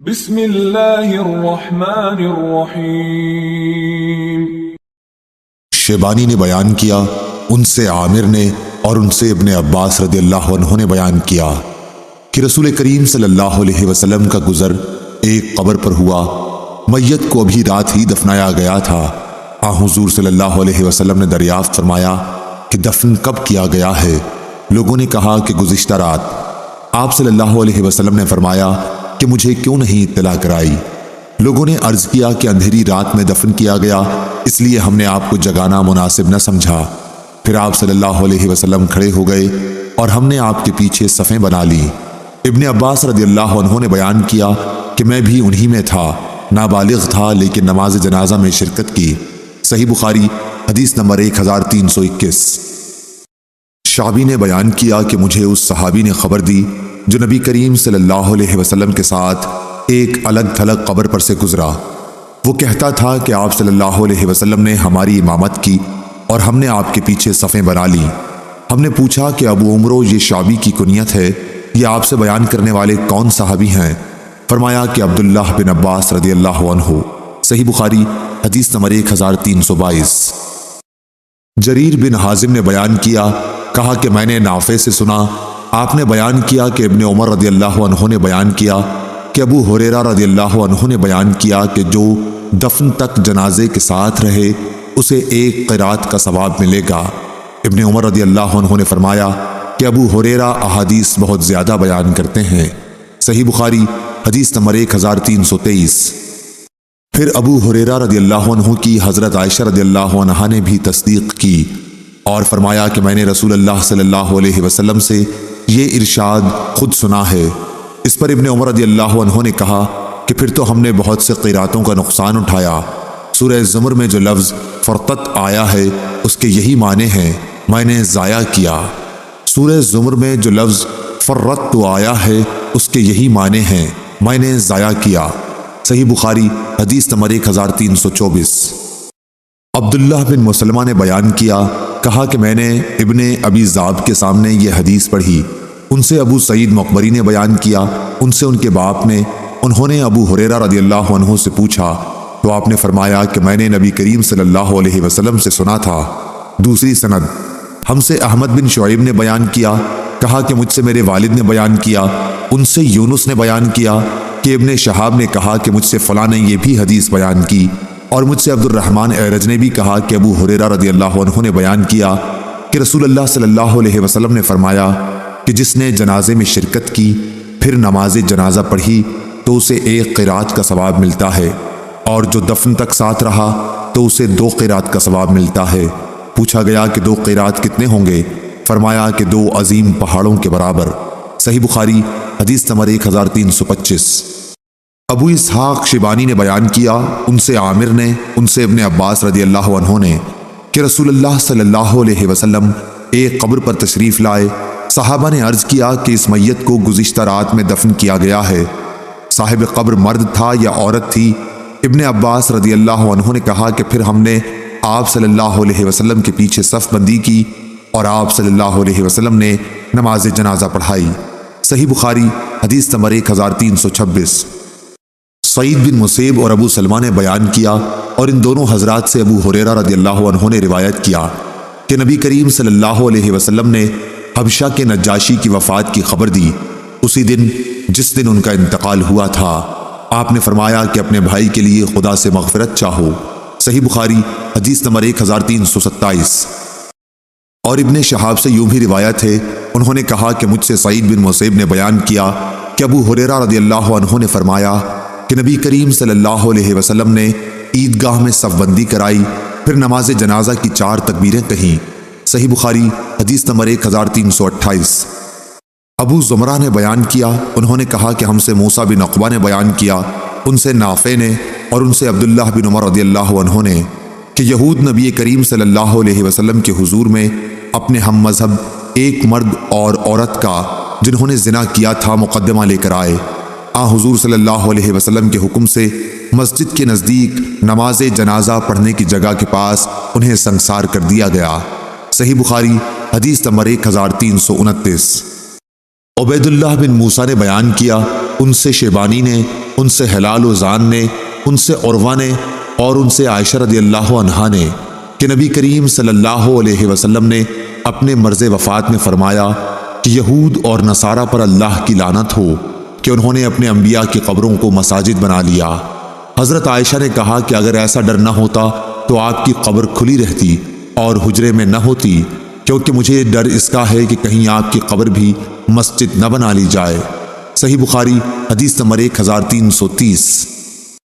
بسم اللہ الرحمن الرحیم۔ شیبانی نے بیان کیا، ان سے عامر نے اور ان سے ابن عباس رضی اللہ عنہ نے بیان کیا کہ رسول کریم صلی اللہ علیہ وسلم کا گزر ایک قبر پر ہوا۔ میت کو ابھی رات ہی دفنایا گیا تھا۔ حضور صلی اللہ علیہ وسلم نے دریافت فرمایا کہ دفن کب کیا گیا ہے؟ لوگوں نے کہا کہ گزشتہ رات۔ آپ صلی اللہ علیہ وسلم نے فرمایا کہ مجھے کیوں نہیں اطلاع کرائی؟ لوگوں نے عرض کیا کہ اندھیری رات میں دفن کیا گیا، اس لیے ہم نے آپ کو جگانا مناسب نہ سمجھا۔ پھر آپ صلی اللہ علیہ وسلم کھڑے ہو گئے اور ہم نے آپ کے پیچھے صفیں بنا لی۔ ابن عباس رضی اللہ عنہ نے بیان کیا کہ میں بھی انہی میں تھا، نابالغ تھا لیکن نماز جنازہ میں شرکت کی۔ صحیح بخاری حدیث نمبر 1321۔ شعبی نے بیان کیا کہ مجھے اس صحابی نے خبر دی جو نبی کریم صلی اللہ علیہ وسلم کے ساتھ ایک الگ تھلگ قبر پر سے گزرا۔ وہ کہتا تھا کہ آپ صلی اللہ علیہ وسلم نے ہماری امامت کی اور ہم نے آپ کے پیچھے صفیں بنا لی۔ ہم نے پوچھا کہ ابو عمرو یہ شعبی کی کنیت ہے، یہ آپ سے بیان کرنے والے کون صحابی ہیں؟ فرمایا کہ عبداللہ بن عباس رضی اللہ عنہ۔ صحیح بخاری حدیث نمبر 1322۔ جریر بن حازم نے بیان کیا، کہا کہ میں نے نافع سے سنا، آپ نے بیان کیا کہ ابن عمر رضی اللہ عنہ نے بیان کیا کہ ابو ہریرہ رضی اللہ عنہ نے بیان کیا کہ جو دفن تک جنازے کے ساتھ رہے اسے ایک قرات کا ثواب ملے گا۔ ابن عمر رضی اللہ عنہ نے فرمایا کہ ابو ہریرہ احادیث بہت زیادہ بیان کرتے ہیں۔ صحیح بخاری حدیث نمبر 1323۔ پھر ابو ہریرہ رضی اللہ عنہ کی حضرت عائشہ رضی اللہ عنہا نے بھی تصدیق کی اور فرمایا کہ میں نے رسول اللہ صلی اللہ علیہ وسلم سے یہ ارشاد خود سنا ہے۔ اس پر ابن عمر رضی اللہ عنہ نے کہا کہ پھر تو ہم نے بہت سے قیراتوں کا نقصان اٹھایا۔ سورہ زمر میں جو لفظ فرتت آیا ہے اس کے یہی معنی ہیں، میں نے ضائع کیا۔ سورہ زمر میں جو لفظ فرت آیا ہے اس کے یہی معنی ہیں، میں نے ضائع کیا۔ صحیح بخاری حدیث نمبر 1324۔ عبداللہ بن مسلمہ نے بیان کیا، کہا کہ میں نے ابن ابی ذئب کے سامنے یہ حدیث پڑھی۔ ان سے ابو سعید مقبری نے بیان کیا، ان سے ان کے باپ نے، انہوں نے ابو ہریرہ رضی اللہ عنہ سے پوچھا تو آپ نے فرمایا کہ میں نے نبی کریم صلی اللہ علیہ وسلم سے سنا تھا۔ دوسری سند ہم سے احمد بن شعیب نے بیان کیا، کہا کہ مجھ سے میرے والد نے بیان کیا، ان سے یونس نے بیان کیا کہ ابن شہاب نے کہا کہ مجھ سے فلاں نے یہ بھی حدیث بیان کی، اور مجھ سے عبد الرحمن اعرج نے بھی کہا کہ ابو ہریرہ رضی اللہ عنہ نے بیان کیا کہ رسول اللہ صلی اللہ علیہ وسلم نے فرمایا کہ جس نے جنازے میں شرکت کی پھر نماز جنازہ پڑھی تو اسے ایک قرات کا ثواب ملتا ہے، اور جو دفن تک ساتھ رہا تو اسے 2 قرات کا ثواب ملتا ہے۔ پوچھا گیا کہ 2 قرات کتنے ہوں گے؟ فرمایا کہ 2 عظیم پہاڑوں کے برابر۔ صحیح بخاری حدیث نمبر 1325۔ ابو اسحاق شیبانی نے بیان کیا، ان سے عامر نے، ان سے ابن عباس رضی اللہ عنہ نے کہ رسول اللہ صلی اللہ علیہ وسلم ایک قبر پر تشریف لائے۔ صحابہ نے عرض کیا کہ اس میت کو گزشتہ رات میں دفن کیا گیا ہے، صاحب قبر مرد تھا یا عورت تھی؟ ابن عباس رضی اللہ عنہ نے کہا کہ پھر ہم نے آپ صلی اللہ علیہ وسلم کے پیچھے صف بندی کی اور آپ صلی اللہ علیہ وسلم نے نماز جنازہ پڑھائی۔ صحیح بخاری حدیث نمبر 1326۔ سعید بن مسیب اور ابو سلمہ نے بیان کیا اور ان دونوں حضرات سے ابو ہریرہ رضی اللہ عنہ نے روایت کیا کہ نبی کریم صلی اللہ علیہ وسلم نے حبشہ کے نجاشی کی وفات کی خبر دی اسی دن جس دن ان کا انتقال ہوا تھا۔ آپ نے فرمایا کہ اپنے بھائی کے لیے خدا سے مغفرت چاہو۔ صحیح بخاری حدیث نمبر 1327۔ اور ابن شہاب سے یوں بھی روایت ہے، انہوں نے کہا کہ مجھ سے سعید بن مسیب نے بیان کیا کہ ابو ہریرہ رضی اللہ عنہ نے فرمایا کہ نبی کریم صلی اللہ علیہ وسلم نے عیدگاہ میں صف بندی کرائی، پھر نماز جنازہ کی 4 تکبیریں کہیں۔ صحیح بخاری حدیث نمبر 1328۔ ابو زمرہ نے بیان کیا، انہوں نے کہا کہ ہم سے موسیٰ بن عقبہ نے بیان کیا، ان سے نافع نے اور ان سے عبداللہ بن عمر رضی اللہ عنہ نے کہ یہود نبی کریم صلی اللہ علیہ وسلم کے حضور میں اپنے ہم مذہب ایک مرد اور عورت کا جنہوں نے زنا کیا تھا مقدمہ لے کر آئے۔ حضور صلی اللہ علیہ وسلم کے حکم سے مسجد کے نزدیک نماز جنازہ پڑھنے کی جگہ کے پاس انہیں سنسار کر دیا گیا۔ صحیح بخاری حدیث نمبر 1329۔ عبید اللہ بن موسیٰ نے بیان کیا ان سے شیبانی نے، ان سے ہلال و زان نے، ان سے عروہ نے اور ان سے عائشہ رضی اللہ عنہا نے کہ نبی کریم صلی اللہ علیہ وسلم نے اپنے مرض وفات میں فرمایا کہ یہود اور نصارہ پر اللہ کی لعنت ہو کہ انہوں نے اپنے انبیاء کی قبروں کو مساجد بنا لیا۔ حضرت عائشہ نے کہا کہ اگر ایسا ڈر نہ ہوتا تو آپ کی قبر کھلی رہتی اور حجرے میں نہ ہوتی، کیونکہ مجھے ڈر اس کا ہے کہ کہیں آپ کی قبر بھی مسجد نہ بنا لی جائے۔ صحیح بخاری حدیث نمبر 1330۔